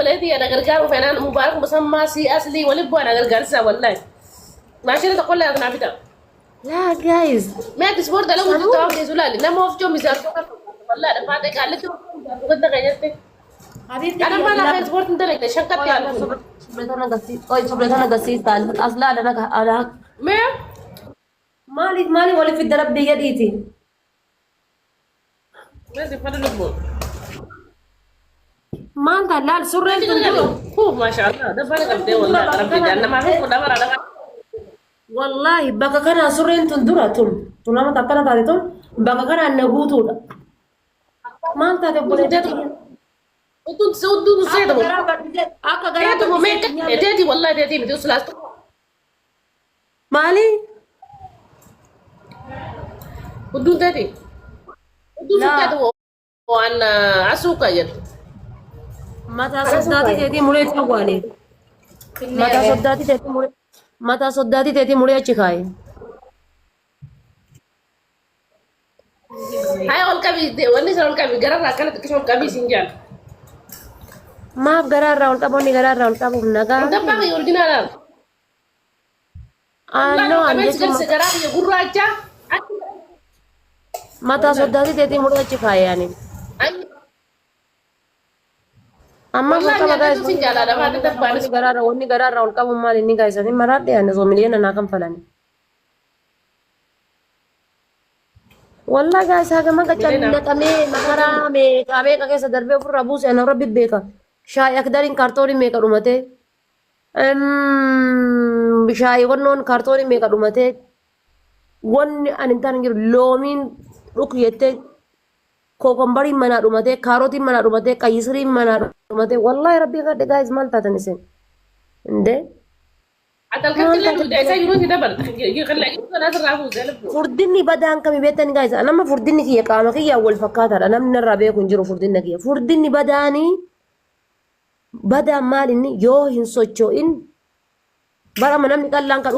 بلدي انا غرقان وفنان مبارك مسمى سي اصلي ولبو انا غرقان والله ماشي تقول لي انا بدا لا جايز ما تسبور ده لو كنت تعرف زلالي لا ما في يوم ميزان والله انا فاتك قال لك قلت غيرت حبيبتي انا ما لا سبورت انت لك شكت انا صبرتنا قصيت اوي صبرتنا قصيت اصلا انا ما مالي ولا في الدرب بيديتي ما تفضل لبو ما انت لا سرين هو ما شاء الله ده فرق قد والله ربي جنة ما في ولا مرة والله بقى كان سرين تندرا تم لما تكنا تاريتم بقى كان نبوتو ما انت تقول ودون سودون سيدو اكا تيتو ميك تيتي والله تيتي بدي سلاس مالي ودون تيتي ودون تيتو وانا اسوكا يد متى صداتي تيتي مولي تقوالي متى صداتي تيتي مولي اتشكاي هاي اول كبي وني سر اول كبي غرا كانت كشون كبي سنجال ما غرار راول كابوني غرار راول كابو نغا انت باقي اوريجينال انو كبي سغرا يغرا اچا متى صداتي تيتي مولي اتشكاي يعني amma bakka baga سنجال هذا ما تدبر wonni garara ol qabu maal inni gaisani maradhe yani so miliyoona naa kan falani wallahi guys haga maga challatame makara me qabe ka keessa darbe ofirra buuse ana rabbi beeka shaay akdarin kartooni meeqa dhumate shaay wannoon kartooni meeqa dhumate wonni ani tan jiru loomiin dhuk yette kokombari mana dhumate kaaroti mana dhumate qayyisri mana dhumate wallahi rabbi gadde guys maal taatan isin inde حتى الكابتن اللي عايز يروح يدبر يخلي ناس الرافوز furdinni badaan kami beektani guys anama furdinni kiyya qaama kiyya wal fakkaataadha namni irraa beeku hin jiru furdinna kiyya furdinni badaanii badaan maal inni yoo hin socho'in barama namni qallaan kan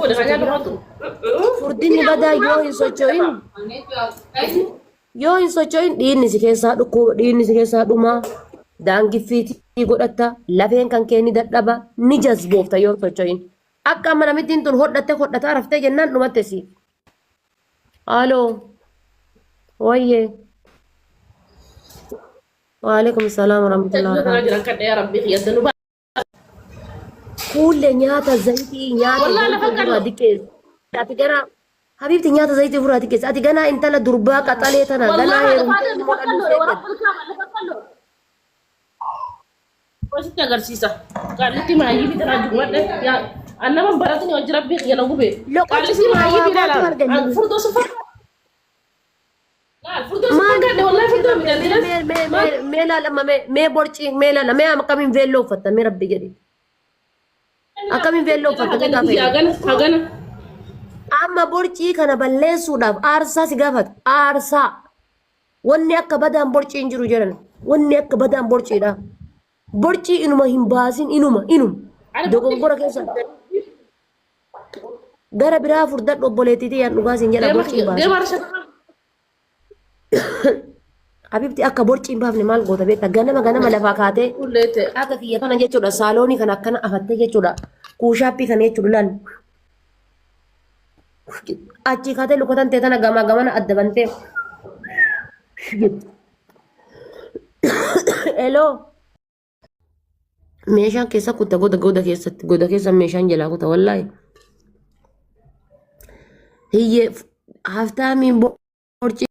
furdinni badaa yoo hin socho'in dhiinni si keessaa dhukkuu dhiinni si keessaa dhumaa daangiffiitii godhatta lafeen kan kee ni dadhaba ni jazboofta yoo hin socho'in akka amma namittiin tun hodhataa raftee jennaan dhumatte si aloo wayye waalaikum salaam warahmatullahi kulle nyaata zayitii nyaata dikkeessa ati gara habibti nyaata zayitii furaa dikkeessa ati ganaa intala durbaa qaxalee tana ganaa وش تغرسيسا قالت لي ما يجي ترى جمعة يا أنا ما براتني أجرب بيخ يلا قبي قالت لي ما يجي لا الفردوس سفر لا الفردوس سفر قال والله فردوس ميلا لما مي بورتشي ميلا لما مي أكمل فيلو فتا مي ربي جدي أكمل فيلو فتا هاغنا أما بورتشي كان بلسو داب أرسا سيغافت أرسا وني أكبدان بورتشي إنجرو جرن وني أكبدان بورتشي دا borci inuma himbasin inum dogongora keessa gara biraa furdadhu obboleettiitii yaan dhugaasin jedha borci himbasin habibti akka borci hin baafne maal goota beekta ganama lafaa kaatee akka kiyya kana jechuudha saaloonii kana akkana afattee jechuudha kuushaappii kana jechuudha laal achii kaatee lukatan ta'e tana gamana adda bantee hello meeshaan keessa kutta goda keessa meeshaan jalaa kuta wallahi hiyyee haftaamiin borci